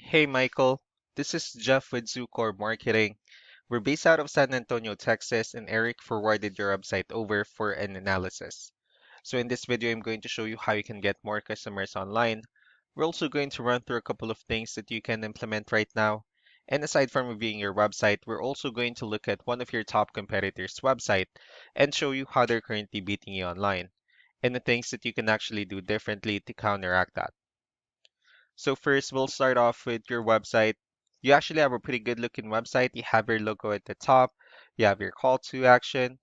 Hey Michael, this is Jeff with Zucore Marketing. We're based out of San Antonio, Texas, and Eric forwarded your website over for an analysis. So in this video, I'm going to show you how you can get more customers online. We're also going to run through a couple of things that you can implement right now. And aside from reviewing your website, we're also going to look at one of your top competitors' website and show you how they're currently beating you online and the things that you can actually do differently to counteract that. So first, we'll start off with your website. You actually have a pretty good looking website. You have your logo at the top. You have your call to action.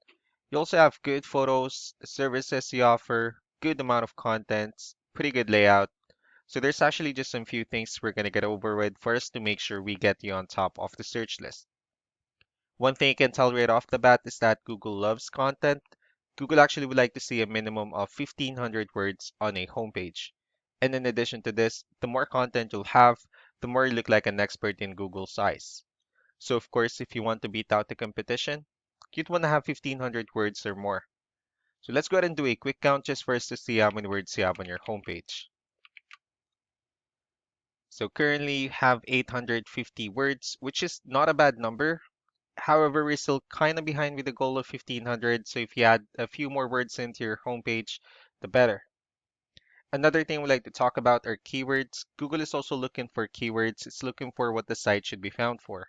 You also have good photos, the services you offer, good amount of contents, pretty good layout. So there's actually just some few things we're going to get over with first to make sure we get you on top of the search list. One thing you can tell right off the bat is that Google loves content. Google actually would like to see a minimum of 1,500 words on a homepage. And in addition to this, the more content you'll have, the more you look like an expert in Google's eyes. So of course, if you want to beat out the competition, you'd want to have 1,500 words or more. So let's go ahead and do a quick count just for us to see how many words you have on your homepage. So currently you have 850 words, which is not a bad number. However, we're still kind of behind with the goal of 1,500, so if you add a few more words into your homepage, the better. Another thing we like to talk about are keywords. Google is also looking for keywords. It's looking for what the site should be found for.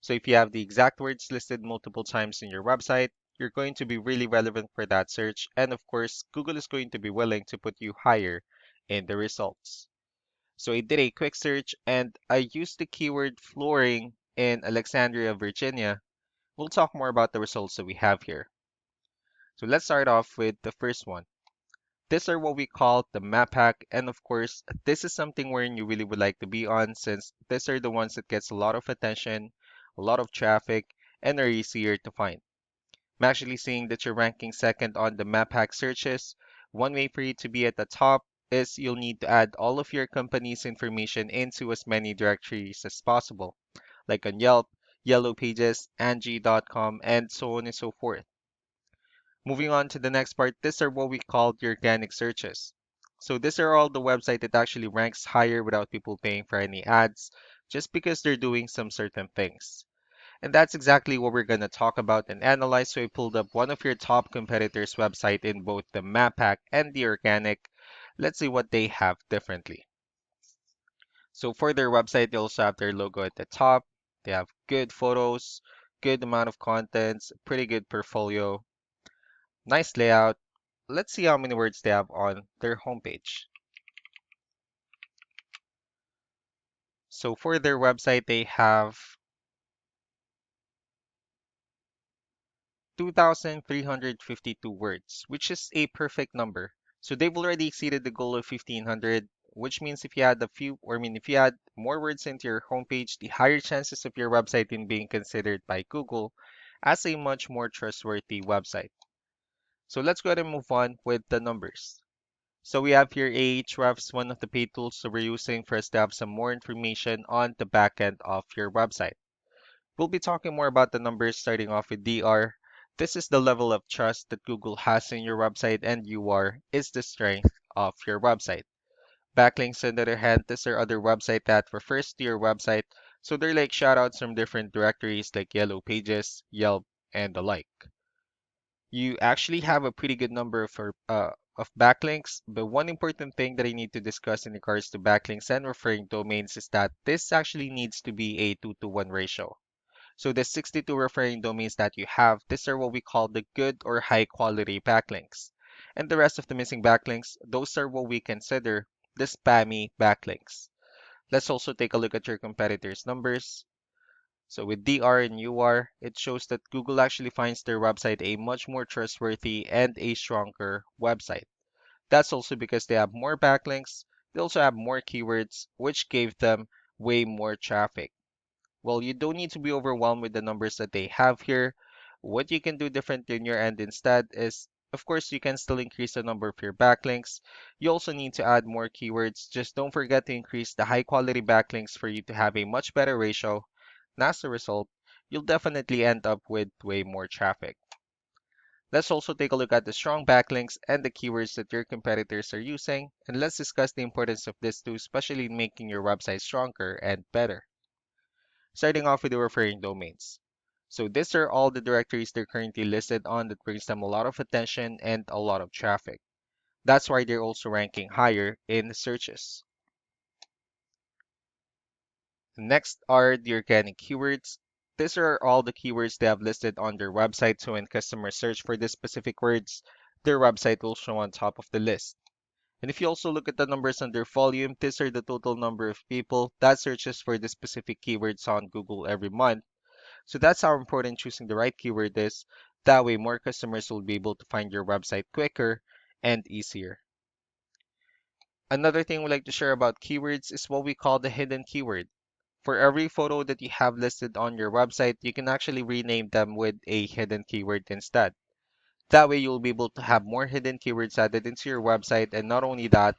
So if you have the exact words listed multiple times in your website, you're going to be really relevant for that search. And of course, Google is going to be willing to put you higher in the results. So I did a quick search and I used the keyword flooring in Alexandria, Virginia. We'll talk more about the results that we have here. So let's start off with the first one. These are what we call the map hack, and of course, this is something wherein you really would like to be on since these are the ones that gets a lot of attention, a lot of traffic, and are easier to find. I'm actually seeing that you're ranking second on the map hack searches. One way for you to be at the top is you'll need to add all of your company's information into as many directories as possible, like on Yelp, Yellow Pages, Angie.com, and so on and so forth. Moving on to the next part, these are what we call the organic searches. So these are all the website that actually ranks higher without people paying for any ads, just because they're doing some certain things. And that's exactly what we're going to talk about and analyze. So I pulled up one of your top competitors' website in both the map hack and the organic. Let's see what they have differently. So for their website, they also have their logo at the top. They have good photos, good amount of contents, pretty good portfolio, nice layout. Let's see how many words they have on their homepage. So for their website, they have 2,352 words, which is a perfect number. So they've already exceeded the goal of 1,500, which means if you add a few, or I mean, if you add more words into your homepage, the higher chances of your website in being considered by Google as a much more trustworthy website. So let's go ahead and move on with the numbers. So we have here Ahrefs, one of the paid tools that we're using for us to have some more information on the back end of your website. We'll be talking more about the numbers starting off with DR. This is the level of trust that Google has in your website, and UR is the strength of your website. Backlinks, on the other hand, these are other website that refers to your website, so they're like shoutouts from different directories like Yellow Pages, Yelp, and the like. You actually have a pretty good number of backlinks, but one important thing that I need to discuss in regards to backlinks and referring domains is that this actually needs to be a 2-to-1 ratio. So the 62 referring domains that you have, these are what we call the good or high quality backlinks. And the rest of the missing backlinks, those are what we consider the spammy backlinks. Let's also take a look at your competitors' numbers. So with DR and UR, it shows that Google actually finds their website a much more trustworthy and a stronger website. That's also because they have more backlinks, they also have more keywords, which gave them way more traffic. Well, you don't need to be overwhelmed with the numbers that they have here. What you can do different in your end instead is, of course, you can still increase the number of your backlinks. You also need to add more keywords. Just don't forget to increase the high quality backlinks for you to have a much better ratio. And as a result, you'll definitely end up with way more traffic. Let's also take a look at the strong backlinks and the keywords that your competitors are using, and let's discuss the importance of this too, especially in making your website stronger and better. Starting off with the referring domains. So these are all the directories they're currently listed on that brings them a lot of attention and a lot of traffic. That's why they're also ranking higher in searches. Next are the organic keywords. These are all the keywords they have listed on their website, so when customers search for these specific words, their website will show on top of the list. And if you also look at the numbers under volume, these are the total number of people that searches for the specific keywords on Google every month. So that's how important choosing the right keyword is. That way, more customers will be able to find your website quicker and easier. Another thing we like to share about keywords is what we call the hidden keyword. For every photo that you have listed on your website, you can actually rename them with a hidden keyword instead. That way, you'll be able to have more hidden keywords added into your website. And not only that,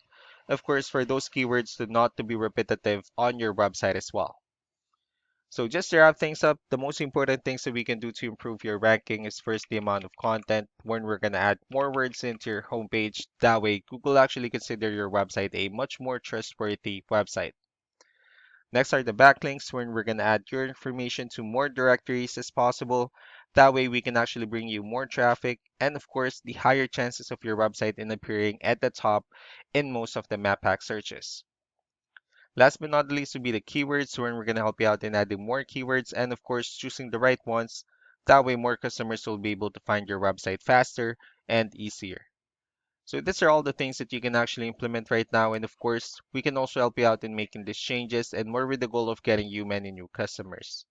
of course, for those keywords to not to be repetitive on your website as well. So just to wrap things up, the most important things that we can do to improve your ranking is first the amount of content when we're going to add more words into your homepage. That way, Google actually consider your website a much more trustworthy website. Next are the backlinks when we're going to add your information to more directories as possible. That way, we can actually bring you more traffic and, of course, the higher chances of your website in appearing at the top in most of the map pack searches. Last but not least would be the keywords where we're going to help you out in adding more keywords and of course choosing the right ones. That way more customers will be able to find your website faster and easier. So these are all the things that you can actually implement right now. And of course, we can also help you out in making these changes and more with the goal of getting you many new customers.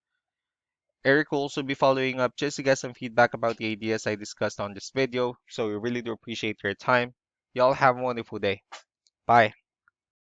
Eric will also be following up just to get some feedback about the ideas I discussed on this video. So we really do appreciate your time. Y'all have a wonderful day. Bye.